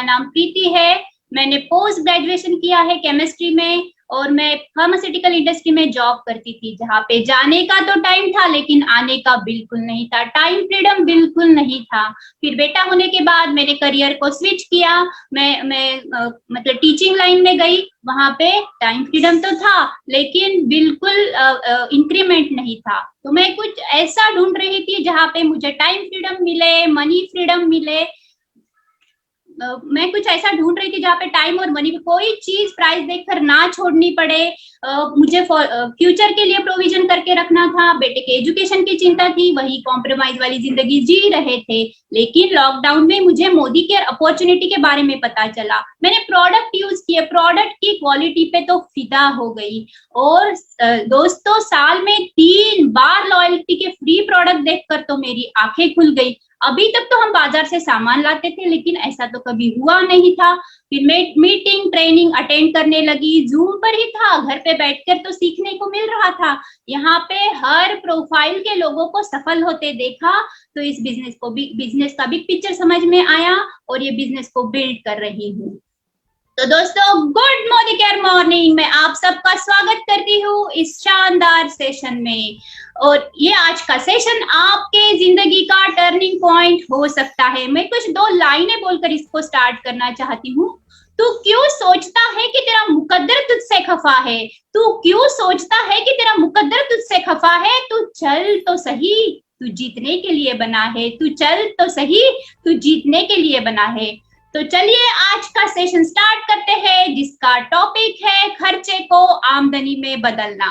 नाम प्रीति है। मैंने पोस्ट ग्रेजुएशन किया है केमिस्ट्री में और मैं फार्मास्यूटिकल इंडस्ट्री में जॉब करती थी, जहाँ पे जाने का तो टाइम था लेकिन आने का बिल्कुल नहीं था, टाइम फ्रीडम बिल्कुल नहीं था। फिर बेटा होने के बाद मैंने करियर को स्विच किया। मैं मतलब टीचिंग लाइन में गई। वहां पे टाइम फ्रीडम तो था लेकिन बिल्कुल इंक्रीमेंट नहीं था। तो मैं कुछ ऐसा ढूंढ रही थी जहाँ पे मुझे टाइम फ्रीडम मिले, मनी फ्रीडम मिले। मैं कुछ ऐसा ढूंढ रही थी जहाँ पे टाइम और मनी, कोई चीज प्राइस देखकर ना छोड़नी पड़े। मुझे फ्यूचर के लिए प्रोविजन करके रखना था, बेटे के एजुकेशन की चिंता थी, वही कॉम्प्रोमाइज वाली जिंदगी जी रहे थे। लेकिन लॉकडाउन में मुझे मोदी केयर अपॉर्चुनिटी के बारे में पता चला। मैंने प्रोडक्ट यूज किए, प्रोडक्ट की क्वालिटी पे तो फिदा हो गई। और दोस्तों, साल में 3 बार लॉयल्टी के फ्री प्रोडक्ट देखकर तो मेरी आंखें खुल गई। अभी तक तो हम बाजार से सामान लाते थे लेकिन ऐसा तो कभी हुआ नहीं था। फिर मैं मीटिंग ट्रेनिंग अटेंड करने लगी, जूम पर ही था, घर पे बैठकर तो सीखने को मिल रहा था। यहाँ पे हर प्रोफाइल के लोगों को सफल होते देखा तो इस बिजनेस का बिग पिक्चर समझ में आया और ये बिजनेस को बिल्ड कर रही हूँ। तो दोस्तों, गुड मोदी केयर मॉर्निंग में आप सबका स्वागत करती हूँ इस शानदार सेशन में। और ये आज का सेशन आपके जिंदगी का टर्निंग पॉइंट हो सकता है। मैं कुछ 2 लाइनें बोलकर इसको स्टार्ट करना चाहती हूँ। तू क्यों सोचता है कि तेरा मुकद्दर तुझसे खफा है? तू क्यों सोचता है कि तेरा मुकद्दर तुझसे खफा है? तू चल तो सही, तू जीतने के लिए बना है। तू चल तो सही, तू जीतने के लिए बना है। तो चलिए आज का सेशन स्टार्ट करते हैं, जिसका टॉपिक है खर्चे को आमदनी में बदलना।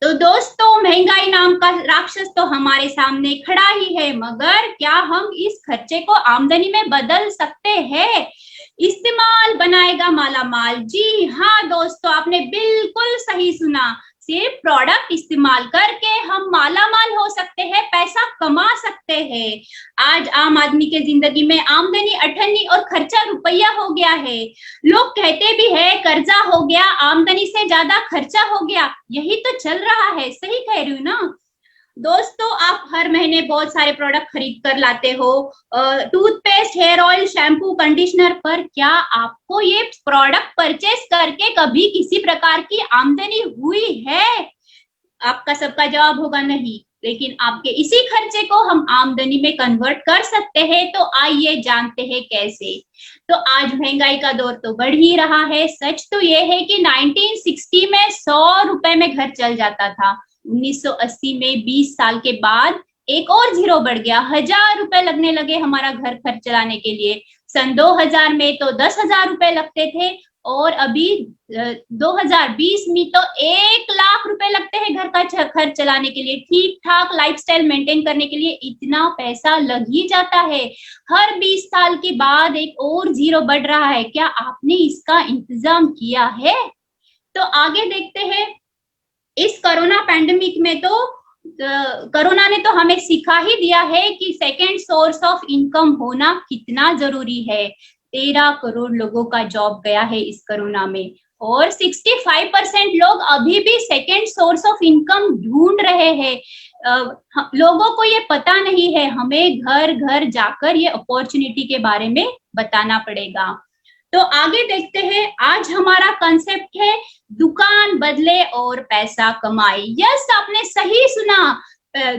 तो दोस्तों, महंगाई नाम का राक्षस तो हमारे सामने खड़ा ही है, मगर क्या हम इस खर्चे को आमदनी में बदल सकते हैं? इस्तेमाल बनाएगा माला माल। जी हाँ दोस्तों, आपने बिल्कुल सही सुना। सिर्फ प्रोडक्ट इस्तेमाल करके हम माला माल हो सकते हैं, पैसा कमा सकते हैं। आज आम आदमी के जिंदगी में आमदनी अठन्नी और खर्चा रुपया हो गया है। लोग कहते भी है कर्जा हो गया, आमदनी से ज्यादा खर्चा हो गया। यही तो चल रहा है, सही कह रही हूँ ना दोस्तों? आप हर महीने बहुत सारे प्रोडक्ट खरीद कर लाते हो, toothpaste, hair oil, shampoo, conditioner, पर क्या आपको ये प्रोडक्ट परचेस करके कभी किसी प्रकार की आमदनी हुई है? आपका सबका जवाब होगा नहीं। लेकिन आपके इसी खर्चे को हम आमदनी में कन्वर्ट कर सकते हैं। तो आइए जानते हैं कैसे। तो आज महंगाई का दौर तो बढ़ ही रहा है। सच तो ये है कि 1960 में 100 रुपए में घर चल जाता था। 1980 में 20 साल के बाद एक और जीरो बढ़ गया, 1000 रुपए लगने लगे हमारा घर खर्च चलाने के लिए। सन 2000 में तो 10,000 रुपए लगते थे और अभी 2020 में तो 1,00,000 रुपए लगते हैं घर का खर्च चलाने के लिए। ठीक ठाक लाइफस्टाइल मेंटेन करने के लिए इतना पैसा लग ही जाता है। हर 20 साल के बाद एक और जीरो बढ़ रहा है। क्या आपने इसका इंतजाम किया है? तो आगे देखते हैं। इस कोरोना पैंडेमिक में तो कोरोना ने तो हमें सिखा ही दिया है कि सेकेंड सोर्स ऑफ इनकम होना कितना जरूरी है। 13 करोड़ लोगों का जॉब गया है इस कोरोना में और 65% लोग अभी भी सेकेंड सोर्स ऑफ इनकम ढूंढ रहे हैं। लोगों को ये पता नहीं है। हमें घर घर जाकर ये अपॉर्चुनिटी के बारे में बताना पड़ेगा। तो आगे देखते हैं। आज हमारा कंसेप्ट है दुकान बदले और पैसा कमाए। यस, आपने सही सुना।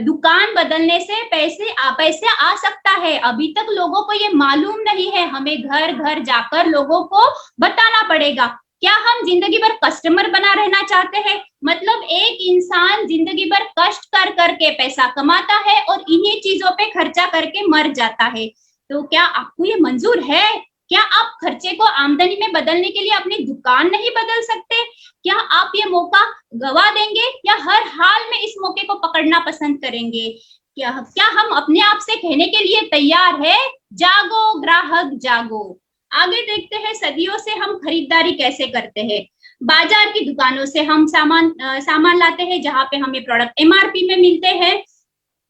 दुकान बदलने से पैसे आ सकता है। अभी तक लोगों को ये मालूम नहीं है। हमें घर घर जाकर लोगों को बताना पड़ेगा। क्या हम जिंदगी भर कस्टमर बना रहना चाहते हैं? मतलब एक इंसान जिंदगी भर कष्ट कर करके पैसा कमाता है और इन्हीं चीजों पे खर्चा करके मर जाता है। तो क्या आपको ये मंजूर है? क्या आप खर्चे को आमदनी में बदलने के लिए अपनी दुकान नहीं बदल सकते? क्या आप ये मौका गवा देंगे या हर हाल में इस मौके को पकड़ना पसंद करेंगे? क्या हम अपने आप से कहने के लिए तैयार है, जागो ग्राहक जागो। आगे देखते हैं। सदियों से हम खरीदारी कैसे करते हैं। बाजार की दुकानों से हम सामान लाते हैं, जहां पे हमें प्रोडक्ट एमआरपी में मिलते हैं।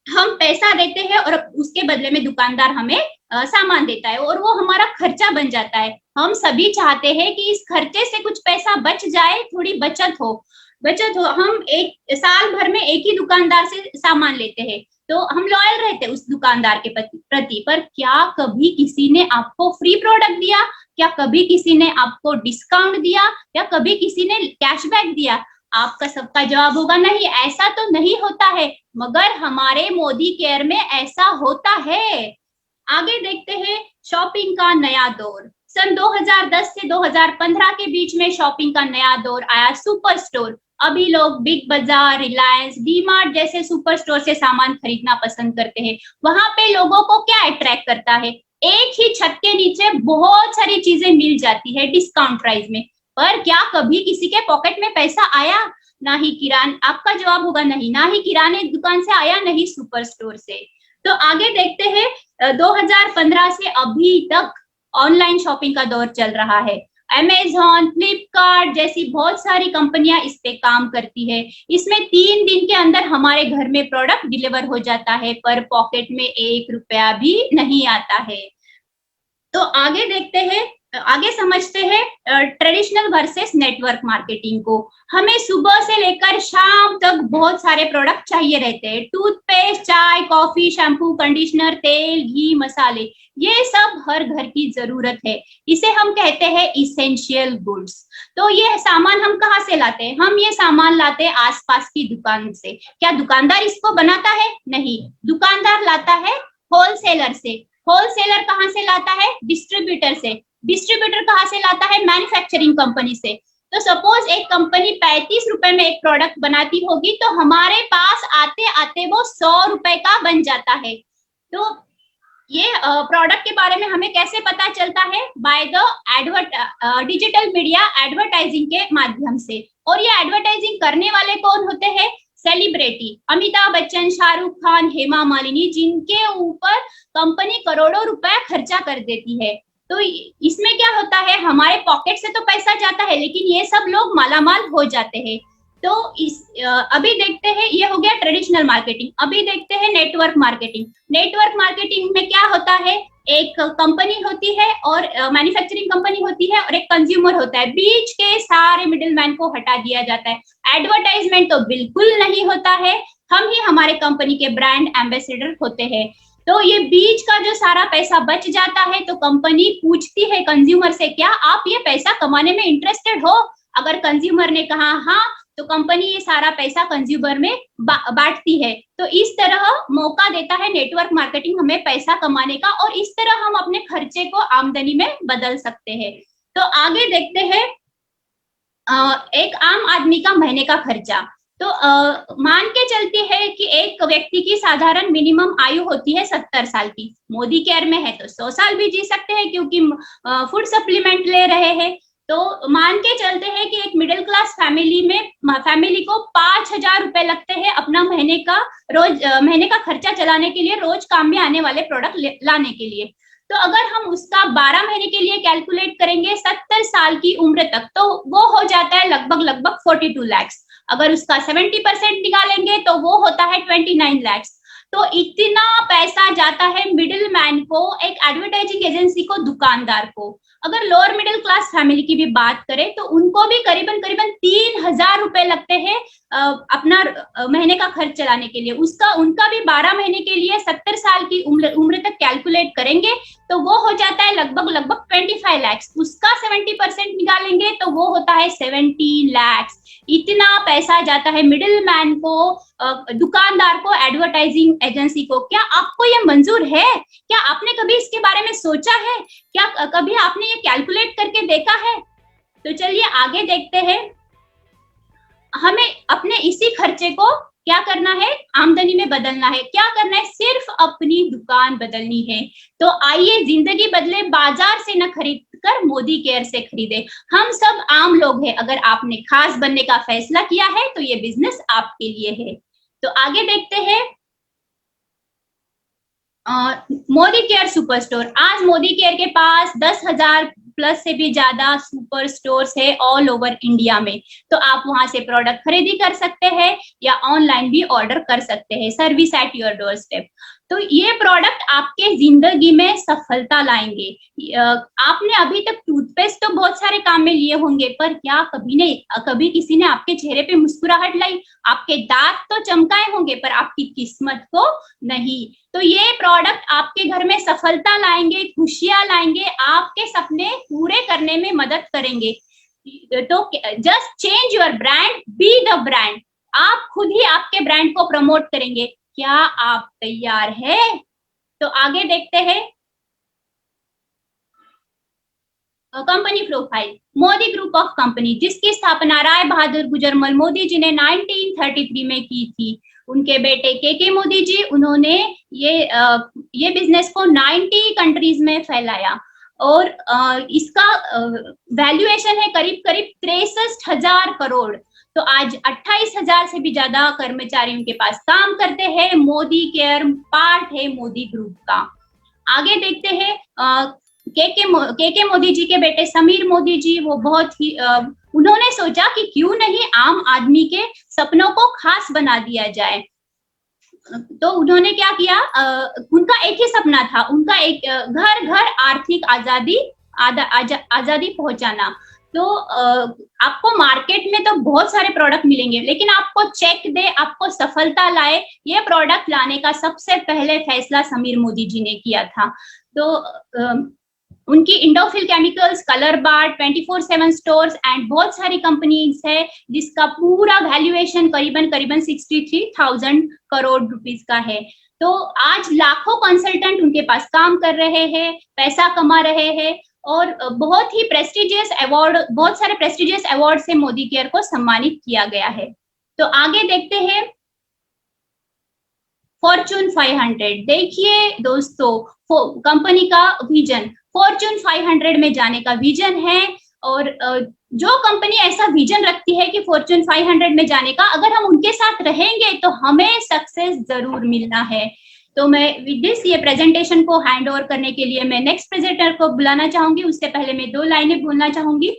हम पैसा देते हैं और उसके बदले में दुकानदार हमें सामान देता है और वो हमारा खर्चा बन जाता है। हम सभी चाहते हैं कि इस खर्चे से कुछ पैसा बच जाए, थोड़ी बचत हो। हम एक साल भर में एक ही दुकानदार से सामान लेते हैं। तो हम लॉयल रहते उस दुकानदार के प्रति। पर क्या कभी किसी ने आपको फ्री प्रोडक्ट दिया? क्या कभी किसी ने आपको डिस्काउंट दिया? या कभी किसी ने कैशबैक दिया? आपका सबका जवाब होगा नहीं, ऐसा तो नहीं होता है। मगर हमारे मोदी केयर में ऐसा होता है। आगे देखते हैं शॉपिंग का नया दौर। सन 2010 से 2015 के बीच में शॉपिंग का नया दौर आया, सुपर स्टोर। अभी लोग बिग बाजार, रिलायंस, डीमार्ट जैसे सुपर स्टोर से सामान खरीदना पसंद करते हैं। वहां पे लोगों को क्या अट्रैक्ट करता है? एक ही छत के नीचे बहुत सारी चीजें मिल जाती है डिस्काउंट प्राइस में। पर क्या कभी किसी के पॉकेट में पैसा आया? ना ही किरान आपका जवाब होगा नहीं, ना ही किराने दुकान से आया, नहीं सुपर स्टोर से। तो आगे देखते हैं 2015 से अभी तक ऑनलाइन शॉपिंग का दौर चल रहा है। अमेजॉन, फ्लिपकार्ट जैसी बहुत सारी कंपनियां इस पे काम करती है। इसमें 3 दिन के अंदर हमारे घर में प्रोडक्ट डिलीवर हो जाता है, पर पॉकेट में 1 रुपया भी नहीं आता है। तो आगे देखते हैं, आगे समझते हैं ट्रेडिशनल वर्सेस नेटवर्क मार्केटिंग को। हमें सुबह से लेकर शाम तक बहुत सारे प्रोडक्ट चाहिए रहते हैं। टूथपेस्ट, चाय, कॉफी, शैम्पू, कंडीशनर, तेल, घी, मसाले, ये सब हर घर की जरूरत है। इसे हम कहते हैं इसेंशियल गुड्स। तो ये सामान हम कहाँ से लाते हैं? हम ये सामान लाते हैं आसपास की दुकान से। क्या दुकानदार इसको बनाता है? नहीं, दुकानदार लाता है होलसेलर से। होलसेलर कहाँ से लाता है? डिस्ट्रीब्यूटर से। डिस्ट्रीब्यूटर कहाँ से लाता है? मैन्युफैक्चरिंग कंपनी से। तो सपोज एक कंपनी 35 रुपए में एक प्रोडक्ट बनाती होगी, तो हमारे पास आते आते वो 100 रुपए का बन जाता है। तो ये प्रोडक्ट के बारे में हमें कैसे पता चलता है? By the digital media advertising के माध्यम से। और ये एडवर्टाइजिंग करने वाले कौन होते हैं? सेलिब्रिटी, अमिताभ बच्चन, शाहरुख खान, हेमा मालिनी, जिनके ऊपर कंपनी करोड़ों रुपए खर्चा कर देती है। तो इसमें क्या होता है? हमारे पॉकेट से तो पैसा जाता है, लेकिन ये सब लोग मालामाल हो जाते हैं। तो अभी देखते हैं, ये हो गया ट्रेडिशनल मार्केटिंग। अभी देखते हैं नेटवर्क मार्केटिंग। नेटवर्क मार्केटिंग में क्या होता है? एक कंपनी होती है और मैन्युफैक्चरिंग कंपनी होती है और एक कंज्यूमर होता है। बीच के सारे मिडिलमैन को हटा दिया जाता है। एडवर्टाइजमेंट तो बिल्कुल नहीं होता है, हम ही हमारे कंपनी के ब्रांड एम्बेसडर होते हैं। तो ये बीच का जो सारा पैसा बच जाता है, तो कंपनी पूछती है कंज्यूमर से, क्या आप ये पैसा कमाने में इंटरेस्टेड हो? अगर कंज्यूमर ने कहा हाँ, तो कंपनी ये सारा पैसा कंज्यूमर में बांटती है। तो इस तरह मौका देता है नेटवर्क मार्केटिंग हमें पैसा कमाने का, और इस तरह हम अपने खर्चे को आमदनी में बदल सकते हैं। तो आगे देखते हैं एक आम आदमी का महीने का खर्चा। तो मान के चलती है कि एक व्यक्ति की साधारण मिनिमम आयु होती है 70 साल की। मोदी केयर में है तो 100 साल भी जी सकते हैं, क्योंकि फूड सप्लीमेंट ले रहे हैं। तो मान के चलते हैं कि एक मिडिल क्लास फैमिली को 5,000 रुपए लगते हैं अपना महीने का खर्चा चलाने के लिए, रोज काम में आने वाले प्रोडक्ट लाने के लिए। तो अगर हम उसका 12 महीने के लिए कैलकुलेट करेंगे 70 साल की उम्र तक, तो वो हो जाता है लगभग 42 लाख। अगर उसका 70% निकालेंगे तो वो होता है 29 लाख। तो इतना पैसा जाता है मिडिल मैन को, एक एडवर्टाइजिंग एजेंसी को, दुकानदार को। अगर लोअर मिडिल क्लास फैमिली की भी बात करें तो उनको भी करीबन 3,000 रुपए लगते हैं अपना महीने का खर्च चलाने के लिए। उनका भी 12 महीने के लिए 70 साल की उम्र तक कैलकुलेट करेंगे तो वो हो जाता है लगभग 25 लाख। उसका 70% निकालेंगे तो वो होता है 17 लाख। इतना पैसा जाता है मिडिल मैन को, दुकानदार को, एडवर्टाइजिंग एजेंसी को। क्या आपको ये मंजूर है? क्या आपने कभी इसके बारे में सोचा है? क्या कभी आपने ये कैलकुलेट करके देखा है? तो चलिए आगे देखते हैं। हमें अपने इसी खर्चे को क्या करना है? आमदनी में बदलना है। क्या करना है? सिर्फ अपनी दुकान बदलनी है। तो आइए जिंदगी बदले, बाजार से न खरीद कर मोदी केयर से खरीदे। हम सब आम लोग हैं। अगर आपने खास बनने का फैसला किया है तो ये बिजनेस आपके लिए है। तो आगे देखते हैं मोदी केयर सुपर स्टोर। आज मोदी केयर के पास 10,000 प्लस से भी ज्यादा सुपर स्टोर्स है ऑल ओवर इंडिया में। तो आप वहां से प्रोडक्ट खरीदी कर सकते हैं या ऑनलाइन भी ऑर्डर कर सकते हैं, service at your door step. तो ये प्रोडक्ट आपके जिंदगी में सफलता लाएंगे। आपने अभी तक टूथपेस्ट तो बहुत सारे काम में लिए होंगे, पर क्या कभी किसी ने आपके चेहरे पे मुस्कुराहट लाई? आपके दांत तो चमकाए होंगे, पर आपकी किस्मत को नहीं। तो ये प्रोडक्ट आपके घर में सफलता लाएंगे, खुशियां लाएंगे, आपके सपने पूरे करने में मदद करेंगे। तो just change your brand, be the brand. आप खुद ही आपके ब्रांड को प्रमोट करेंगे। क्या आप तैयार है? तो आगे देखते हैं। Company profile, Modi group of company, जिसकी स्थापना राय बहादुर गुजरमल मोदी जी ने 1933 में की थी। उनके बेटे के मोदी जी, उन्होंने ये बिजनेस को 90 कंट्रीज में फैलाया और इसका वैल्यूएशन है करीब करीब 63,000 करोड़। तो आज 28,000 से भी ज्यादा कर्मचारी उनके पास काम करते हैं। मोदी केयर पार्ट है मोदी ग्रुप का। आगे देखते हैं। के मोदी जी के बेटे समीर मोदी जी, वो बहुत ही उन्होंने सोचा कि क्यों नहीं आम आदमी के सपनों को खास बना दिया जाए। तो उन्होंने क्या किया, उनका एक ही सपना था, उनका एक घर घर आर्थिक आजादी पहुंचाना। तो आपको मार्केट में तो बहुत सारे प्रोडक्ट मिलेंगे, लेकिन आपको चेक दे, आपको सफलता लाए, ये प्रोडक्ट लाने का सबसे पहले फैसला समीर मोदी जी ने किया था। तो उनकी Indofil chemicals, colour bar, 24/7 stores and बहुत सारी कंपनीज है, जिसका पूरा वैल्यूएशन करीबन 63,000 करोड़ रुपीस का है। तो आज लाखों कंसल्टेंट उनके पास काम कर रहे हैं, पैसा कमा रहे हैं और बहुत ही प्रेस्टिजियस अवार्ड, बहुत सारे प्रेस्टिजियस अवार्ड से मोदी केयर को सम्मानित किया गया है। तो आगे देखते हैं। फॉर्च्यून 500, देखिए दोस्तों, कंपनी का विजन फॉर्च्यून 500 में जाने का विजन है। और जो कंपनी ऐसा विजन रखती है कि फॉर्च्यून 500 में जाने का, अगर हम उनके साथ रहेंगे तो हमें सक्सेस जरूर मिलना है। तो मैं विद दिस ये प्रेजेंटेशन को हैंड ओवर करने के लिए मैं नेक्स्ट प्रेजेंटर को बुलाना चाहूंगी। उससे पहले मैं 2 लाइनें बोलना चाहूंगी।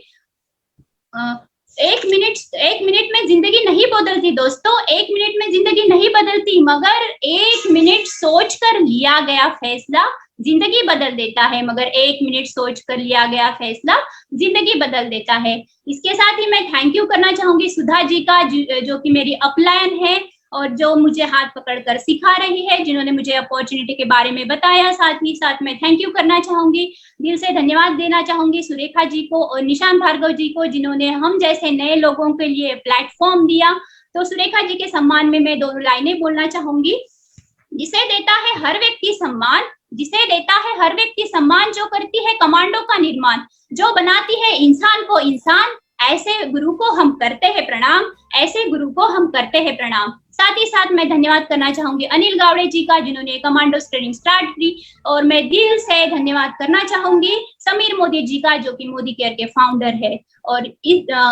1 मिनट में जिंदगी नहीं बदलती दोस्तों, 1 मिनट में जिंदगी नहीं बदलती, मगर 1 मिनट सोचकर लिया गया फैसला जिंदगी बदल देता है। मगर 1 मिनट सोचकर लिया गया फैसला जिंदगी बदल देता है। इसके साथ ही मैं थैंक यू करना चाहूंगी सुधा जी का, जो कि मेरी अपलायन है और जो मुझे हाथ पकड़कर सिखा रही है, जिन्होंने मुझे अपॉर्चुनिटी के बारे में बताया। साथ ही साथ मैं थैंक यू करना चाहूंगी, दिल से धन्यवाद देना चाहूंगी सुरेखा जी को और निशांत भार्गव जी को, जिन्होंने हम जैसे नए लोगों के लिए प्लेटफॉर्म दिया। तो सुरेखा जी के सम्मान में मैं 2 लाइनें बोलना चाहूंगी। जिसे देता है हर व्यक्ति सम्मान, जिसे देता है हर व्यक्ति सम्मान, जो करती है कमांडो का निर्माण, जो बनाती है इंसान को इंसान, ऐसे गुरु को हम करते हैं प्रणाम, ऐसे गुरु को हम करते हैं प्रणाम। साथ ही साथ मैं धन्यवाद करना चाहूंगी अनिल गावड़े जी का, जिन्होंने कमांडो ट्रेनिंग स्टार्ट की। और मैं दिल से धन्यवाद करना चाहूंगी समीर मोदी जी का, जो कि मोदी केयर के फाउंडर है। और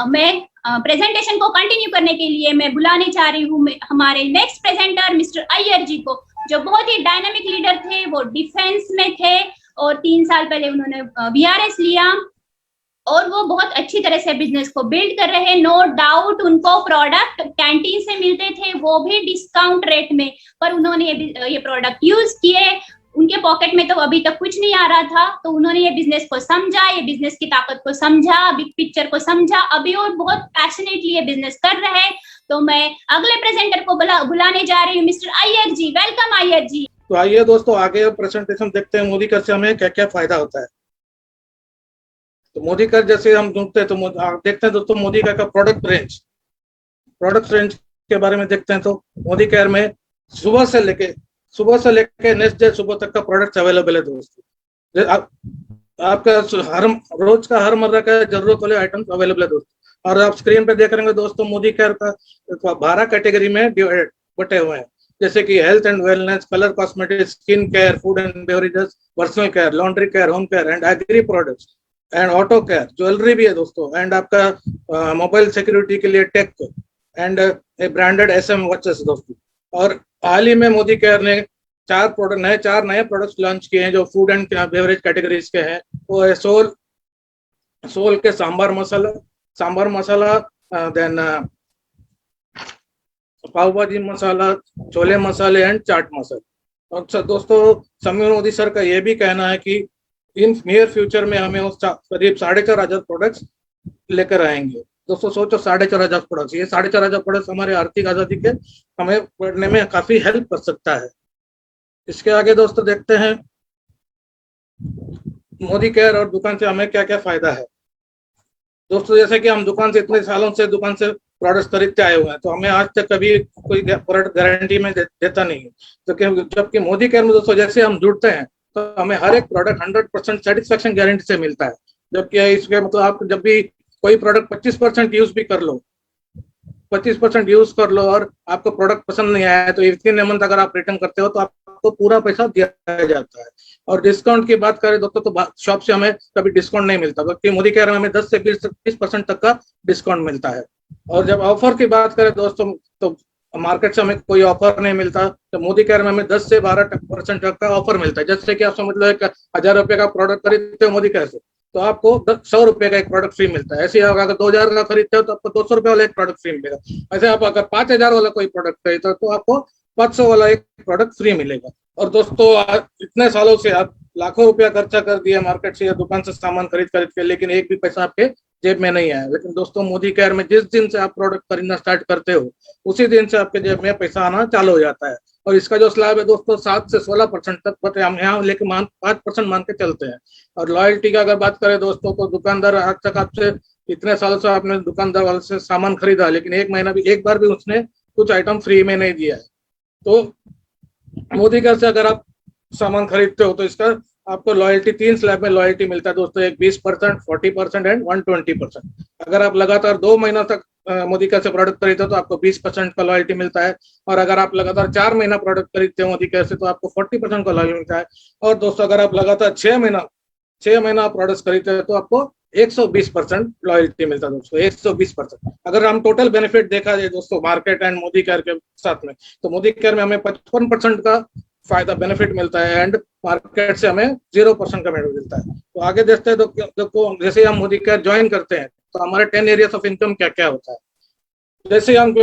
मैं प्रेजेंटेशन को कंटिन्यू करने के लिए मैं बुलाने चाह रही हूँ हमारे नेक्स्ट प्रेजेंटर मिस्टर अय्यर जी को, जो बहुत ही डायनामिक लीडर थे। वो डिफेंस में थे और 3 साल पहले उन्होंने VRS लिया और वो बहुत अच्छी तरह से बिजनेस को बिल्ड कर रहे हैं। नो डाउट उनको प्रोडक्ट कैंटीन से मिलते थे, वो भी डिस्काउंट रेट में, पर उन्होंने ये प्रोडक्ट यूज किए। उनके पॉकेट में तो अभी तक कुछ नहीं आ रहा था, तो उन्होंने ये बिजनेस को समझा, ये बिजनेस की ताकत को समझा, बिग पिक्चर को समझा, अभी और बहुत पैशनेटली ये बिजनेस कर रहे हैं। तो मैं अगले प्रेजेंटर को बुलाने जा रही हूँ, मिस्टर अय्यर जी। वेलकम अय्यर जी। तो आइए दोस्तों, आगे प्रेजेंटेशन देखते हैं मोदी कर से हमें क्या क्या फायदा होता है। तो मोदी कर जैसे हम ढूंढते हैं तो देखते हैं दोस्तों मोदी कर का प्रोडक्ट रेंज के बारे में देखते हैं। तो मोदी केयर में सुबह से लेके नेक्स्ट डे सुबह तक का प्रोडक्ट अवेलेबल है दोस्तों। आपका रोज का हर मर्रा का जरूरत वाले आइटम्स अवेलेबल है दोस्तों। और आप स्क्रीन पे देख रहे हैं दोस्तों, मोदी केयर का 12 कैटेगरी में बटे हुए हैं, जैसे कि health and wellness, colour cosmetics, skin care, food and beverages, personal care, laundry care, home care and agri products and auto care, jewellery भी है दोस्तों, एंड आपका मोबाइल सिक्योरिटी के लिए tech and branded SM watches दोस्तों। और हाल ही में Modi care ने 4 नए प्रोडक्ट्स लॉन्च किए हैं जो फूड एंड बेवरेज कैटेगरीज के हैं। वो है सोल सोल के सांबर मसाला, देन पाव भाजी मसाला, छोले मसाले एंड चाट मसाला। और दोस्तों समीर मोदी सर का ये भी कहना है कि इन नियर फ्यूचर में हमें उस करीब 4,500 प्रोडक्ट्स लेकर आएंगे। दोस्तों सोचो 4,500 प्रोडक्ट्स, ये 4,500 प्रोडक्ट्स हमारे आर्थिक आजादी के हमें बढ़ने में काफी हेल्प कर सकता है। इसके आगे दोस्तों देखते हैं मोदी केयर और दुकान से हमें क्या क्या फायदा है। दोस्तों जैसे कि हम दुकान से इतने सालों से दुकान से प्रोडक्ट्स खरीदते आए हुए हैं, तो हमें आज तक कभी कोई प्रोडक्ट गारंटी में देता नहीं है। तो जबकि मोदी केयर में दोस्तों जैसे हम जुड़ते हैं तो हमें हर एक प्रोडक्ट 100% सेटिस्फेक्शन गारंटी से मिलता है। जबकि इसके मतलब आप जब भी कोई प्रोडक्ट 25% यूज भी कर लो, 25% यूज कर लो और आपको प्रोडक्ट पसंद नहीं आया तो विथिन ए मंथ अगर आप रिटर्न करते हो तो आपको पूरा पैसा दिया जाता है। और डिस्काउंट की बात करें दोस्तों तो शॉप से हमें कभी डिस्काउंट नहीं मिलता, क्योंकि मोदी केयर में हमें 10 से 20% तक का डिस्काउंट मिलता है। और जब ऑफर की बात करें दोस्तों तो मार्केट से हमें कोई ऑफर नहीं मिलता, तो मोदी केयर में हमें 10 से 12% तक का ऑफर मिलता है। जैसे कि आप समझ लो 1,000 रुपए का प्रोडक्ट खरीदते हो मोदी केयर से तो आपको 100 रुपए का एक प्रोडक्ट फ्री मिलता है। ऐसे अगर 2,000 का खरीदते हो तो आपको 200 रुपए वाला एक प्रोडक्ट फ्री मिलेगा। ऐसे आप अगर 5,000 वाला कोई प्रोडक्ट खरीदते हो तो आपको 500 वाला एक प्रोडक्ट फ्री मिलेगा। और दोस्तों इतने सालों से आप लाखों रुपया खर्चा कर दिया मार्केट से या दुकान से सामान खरीद के, लेकिन एक भी पैसा आपके जेब में नहीं आया। लेकिन दोस्तों मोदी केयर में जिस दिन से आप प्रोडक्ट खरीदना स्टार्ट करते हो उसी दिन से आपके जेब में पैसा आना चालू हो जाता है। और इसका जो स्लैब है दोस्तों 7 से 16% तक, बट हम यहाँ लेके 5% मान के चलते हैं। और लॉयल्टी की अगर बात करें दोस्तों तो दुकानदार आज तक आपसे इतने सालों से आपने दुकानदार वाले से सामान खरीदा, लेकिन एक बार भी उसने कुछ आइटम फ्री में नहीं दिया है। तो मोदी केयर से अगर आप सामान खरीदते हो तो इसका आपको लॉयल्टी 3 स्लैब में लॉयल्टी मिलता है दोस्तों, एक 20%, 40% एंड 120%। अगर आप लगातार 2 महीना तक मोदी केयर से प्रोडक्ट खरीदते हो तो आपको 20% का लॉयल्टी मिलता है। और अगर आप लगातार 4 महीना प्रोडक्ट खरीदते हो मोदी केयर से तो आपको 40% का लॉयल्टी मिलता है। और दोस्तों अगर आप लगातार 6 महीना प्रोडक्ट्स खरीदते हैं तो आपको 120% लॉयल्टी मिलता है दोस्तों, 120%। अगर हम टोटल बेनिफिट देखा जाए दोस्तों मार्केट एंड मोदी केयर के साथ में, तो मोदी केयर में हमें 55% का फायदा बेनिफिट मिलता है एंड मार्केट से हमें 0% का बेनिफिट मिलता है। तो आगे देखते हैं तो जैसे हम मोदी केयर ज्वाइन करते हैं तो हमारे 10 एरियाज ऑफ इनकम क्या क्या होता है। जैसे हम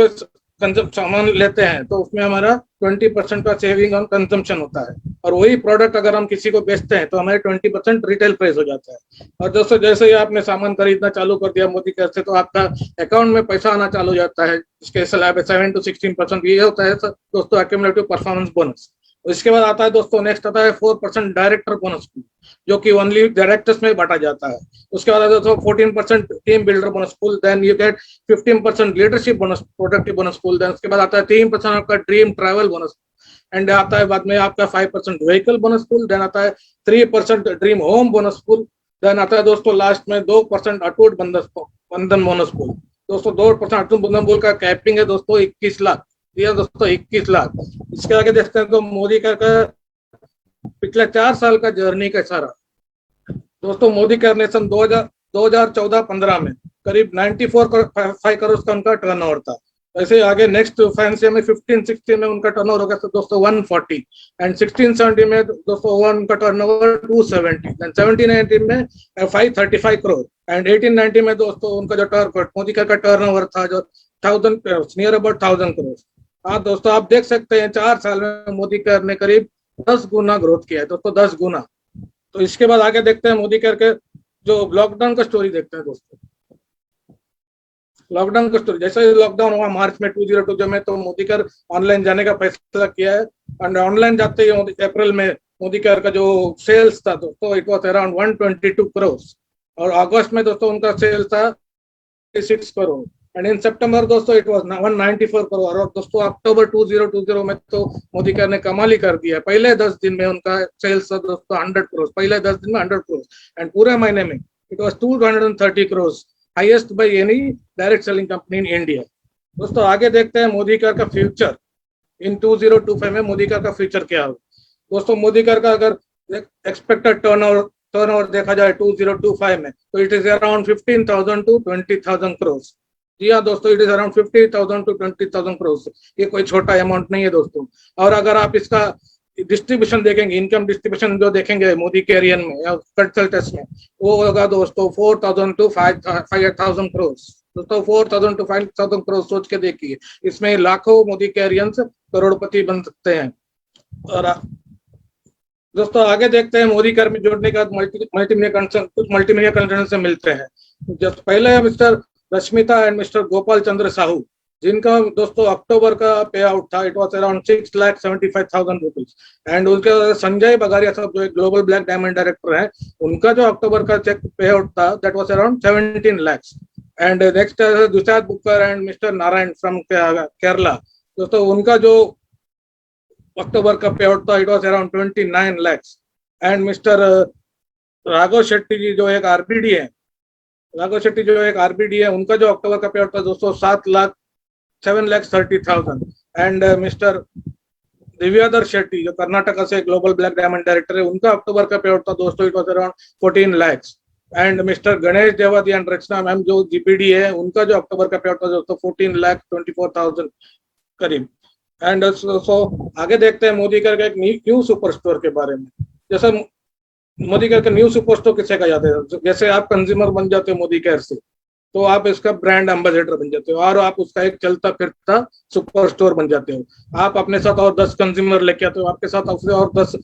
सामान लेते हैं तो उसमें हमारा 20% का सेविंग ऑन कंजम्पशन होता है। और वही प्रोडक्ट अगर हम किसी को बेचते हैं तो हमारे 20% रिटेल प्राइस हो जाता है। और दोस्तों जैसे ही आपने सामान खरीदना चालू कर दिया मोदी केयर से तो आपका अकाउंट में पैसा आना चालू हो जाता है, जिसके स्लैब 7 to 16% ये होता है दोस्तों एक्यूमुलेटिव परफॉर्मेंस बोनस। इसके बाद आता है दोस्तों नेक्स्ट आता है 4% डायरेक्टर बोनस, जो कि ओनली डायरेक्टर्स में बांटा जाता है। उसके बाद दोस्तों 14% team builder bonus pool, then you get 15% leadership bonus, productive bonus pool. Then उसके बाद आता है 3% आपका ड्रीम ट्रैवल बोनस, एंड आता है बाद में आपका 5% व्हीकल बोनस पूल। देन आता है 3% dream home bonus pool. Then आता है दोस्तों लास्ट में 2% अटूट बंधन बोनस पूल। दोस्तों 2% अटूट बंधन पूल का कैपिंग है दोस्तों 21 लाख, दोस्तों 21 लाख। इसके आगे देखते हैं तो मोदी का पिछले 4 साल का जर्नी कैसा रहा। दोस्तों मोदी केयर ने सन 2014-15 में करीब 94.5 करोड़ का उनका टर्नओवर था। ऐसे आगे नेक्स्ट फाइनेंशियल में 15-16 में उनका टर्नओवर होगा तो दोस्तों 140, एंड 16-17 में दोस्तों उनका टर्नओवर 270, देन 17-18 में 535 करोड़, एंड 18-19 में दोस्तों उनका जो मोदी केयर का टर्नओवर था जो 1000 करोड़, नियर अबाउट 1000 करोड़। हाँ दोस्तों आप देख सकते हैं 4 साल में मोदी केयर ने करीब 10 गुना ग्रोथ किया है दोस्तों, 10 गुना। तो इसके बाद आगे देखते हैं मोदी केयर के जो लॉकडाउन का स्टोरी देखते हैं दोस्तों। लॉकडाउन का स्टोरी, जैसे लॉकडाउन हुआ मार्च में 2022 में तो मोदी केयर ऑनलाइन जाने का फैसला किया है। एंड ऑनलाइन जाते ही अप्रैल में मोदी केयर का जो सेल्स था दोस्तों इट वॉज अराउंड 122 करोड़, और अगस्त में दोस्तों उनका सेल्स था 6 करोड़, एंड इन सितंबर दोस्तों इट वाज 194 करोड़। और दोस्तों अक्टूबर 2020 में तो मोदी केयर ने कमाल ही कर दिया, पहले 10 दिन में उनका सेल्स था दोस्तों 100 करोड़, पहले 10 दिन में 100 करोड़, एंड पूरे महीने में it was 230 crore, highest by any direct selling company in India. दोस्तों आगे देखते हैं मोदी केयर का फ्यूचर इन 2025 में मोदी केयर का फ्यूचर क्या होगा। दोस्तों मोदी केयर का अगर एक्सपेक्टेड टर्नओवर देखा जाए 2025 में तो it is around 15,000 to 20,000 crore. जी हाँ दोस्तों it is around 50,000 to 20,000 crore. ये कोई छोटा अमाउंट नहीं है दोस्तों। और अगर आप इसका डिस्ट्रीब्यूशन देखेंगे, इनकम डिस्ट्रीब्यूशन जो देखेंगे मोदी कैरियर में या कंसल्टेंस में, वो होगा दोस्तों 4,000 to 5,000 करोड़। दोस्तों 4,000 to 5,000 करोड़ सोच के देखिए, इसमें लाखों मोदी कैरियंस करोड़पति बन सकते हैं। और दोस्तों आगे देखते हैं मोदी कर में जोड़ने का मल्टीमीडिया कंसर्न से मिलते हैं। जब पहले mister Rashmita and mister Gopal Chandra Sahu, जिनका दोस्तों अक्टूबर का पे आउट था, it was around 6,75,000 rupees. And उनके संजय बगारिया साहब जो एक ग्लोबल ब्लैक डायमंड डायरेक्टर है, उनका जो अक्टूबर का चेक पे आउट था, that was around 17 lakhs। And next दुशाद बुकर and mister Narayan from Kerala, दोस्तों उनका जो अक्टूबर का पे आउट था, it was around 29 lakhs। And mister Raghav Shetty ji जो एक आरबीडी है, उनका जो अक्टूबर का पे आउट था दोस्तों 7,30,000। एंड मिस्टर दिव्याधर शेट्टी जो कर्नाटका से ग्लोबल ब्लैक डायमंड डायरेक्टर है, उनका अक्टूबर का पे आउट था दोस्तों, it was around 14 lakhs। And mister Ganesh Devadi and Rachna ma'am जो जीपीडी है, उनका जो अक्टूबर का पे आउट था दोस्तों 14,24,000 करीब। एंड सो आगे देखते हैं मोदी कर के एक न्यू सुपर स्टोर के बारे में। जैसे मोदी केयर का न्यू सुपर स्टोर किसे कहा जाता है, जैसे आप कंज्यूमर बन जाते हो मोदी केयर से, तो आप इसका ब्रांड एम्बेसडर बन जाते हो और आप उसका एक चलता फिरता सुपर स्टोर बन जाते हो। आप अपने साथ और 10 कंज्यूमर लेके आते हो, आपके साथ और 10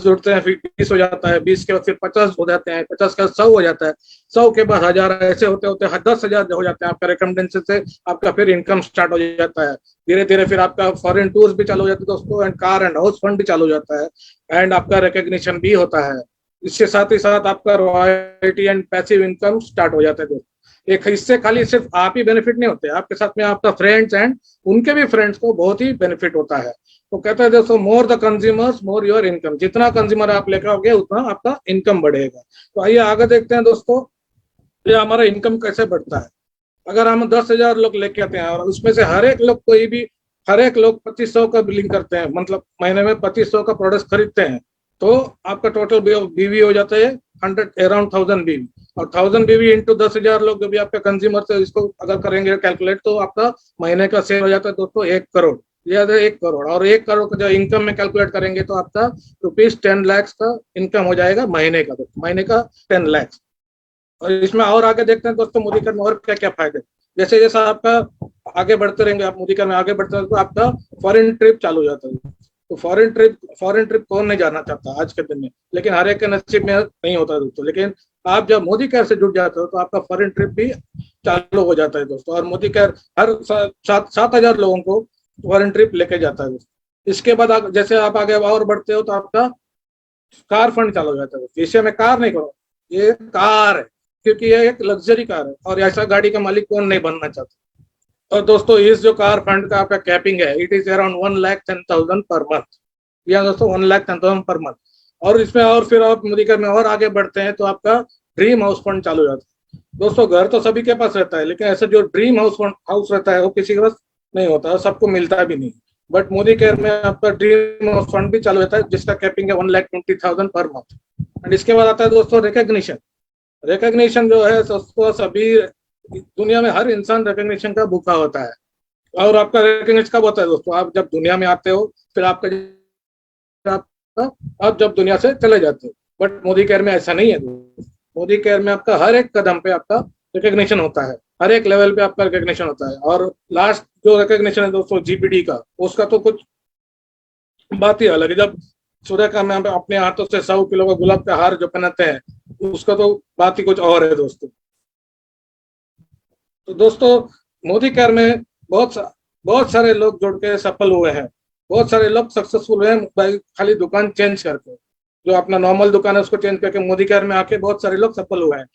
जुड़ते हैं, फिर 20 हो जाता है, 20 के बाद फिर 50 हो जाते हैं, 50 का 100 हो जाता है, 100 के बाद 1000, ऐसे होते होते 10,000 हो जाते हैं। आपका रिकमेंडेशन से आपका फिर इनकम स्टार्ट हो जाता है। धीरे धीरे फिर आपका फॉरेन टूर्स भी चालू हो जाते हैं दोस्तों, and car and house fund भी चालू हो जाता है, एंड आपका रिकग्निशन भी होता है। इसके साथ ही साथ आपका royalty and passive income start हो जाता है दोस्तों। एक इससे खाली सिर्फ आप ही बेनिफिट नहीं होते, आपके साथ में आपका फ्रेंड्स एंड उनके भी फ्रेंड्स को बहुत ही बेनिफिट होता है। तो कहते हैं दोस्तों more the consumers more your income, जितना कंज्यूमर आप लेकर आओगे उतना आपका इनकम बढ़ेगा। तो आइए आगे देखते हैं दोस्तों, ये हमारा इनकम कैसे बढ़ता है। अगर हम 10,000 लोग लेके आते हैं और उसमें से हर एक लोग 2500 का बिलिंग करते हैं, मतलब महीने में 2500 का प्रोडक्ट खरीदते हैं, तो आपका टोटल बीवी हो जाता है अराउंड 1000 बीवी। और 1000 बीवी इंटू 10,000 लोग जो भी आपके कंज्यूमर से इसको अगर करेंगे कैलकुलेट, तो आपका महीने का सेल हो जाता है दोस्तों 1 करोड़। याद है 1 करोड़, और 1 करोड़ का जो इनकम में कैलकुलेट करेंगे तो आपका ₹10 lakhs का इनकम हो जाएगा महीने का, महीने का 10 lakhs। और इसमें और आगे देखते हैं दोस्तों मोदी कर में और क्या क्या फायदे। जैसे जैसा आपका आगे बढ़ते रहेंगे, आप मोदी कर में आगे बढ़ते रहेंगे तो आपका फॉरेन ट्रिप चालू हो जाता है। तो फॉरेन ट्रिप कौन नहीं जाना चाहता आज के दिन में, लेकिन हर एक के नसीब में नहीं होता दोस्तों। लेकिन आप जब मोदी केयर से जुड़ जाते हो तो आपका फॉरेन ट्रिप भी चालू हो जाता है दोस्तों। और मोदी केयर हर 7,000 लोगों को फॉरेन ट्रिप लेके जाता है दोस्तों। इसके बाद जैसे आप आगे और बढ़ते हो तो आपका कार फंड चालू हो जाता है। एशिया में कार नहीं करो, ये कार है, क्योंकि ये एक लग्जरी कार है और ऐसा गाड़ी का मालिक कौन नहीं बनना चाहता। और दोस्तों इस जो कार फंड का आपका कैपिंग है, it is around 1,10,000 per month. या दोस्तों 1,10,000 पर मंथ। और इसमें और फिर आप मोदी केयर में और आगे बढ़ते हैं तो आपका ड्रीम हाउस फंड चालू हो जाता है दोस्तों। घर तो सभी के पास रहता है, लेकिन ऐसा जो ड्रीम हाउस रहता है वो किसी के पास नहीं होता है, सबको मिलता भी नहीं। बट मोदी केयर में आपका ड्रीम हाउस फंड भी चालू रहता है, जिसका कैपिंग है 1,20,000 पर मंथ। एंड इसके बाद आता है दोस्तों रिकग्निशन जो है दोस्तों, सभी दुनिया में हर इंसान रिकग्निशन का भूखा होता है। और आपका रिकग्निशन कब होता है दोस्तों, आप जब दुनिया में आते हो, फिर आप जब दुनिया से चले जाते हो। बट मोदी केयर में ऐसा नहीं है। मोदी केयर में आपका हर एक कदम पे आपका रिकग्निशन होता है, हर एक लेवल पे आपका रिकग्निशन होता है। और लास्ट जो रिकग्निशन है दोस्तों जीपीडी का, उसका तो कुछ बात ही अलग है। जब सूर्य का मैं अपने हाथों से 100 किलो का गुलाब का हार जो पहनाते हैं, उसका तो बात ही कुछ और है दोस्तों। तो दोस्तों मोदी केयर में बहुत सारे लोग जुड़ के सफल हुए हैं, बहुत सारे लोग सक्सेसफुल हुए हैं खाली दुकान चेंज करके। जो अपना नॉर्मल दुकान है उसको चेंज करके मोदी केयर में आके बहुत सारे लोग सफल हुए हैं।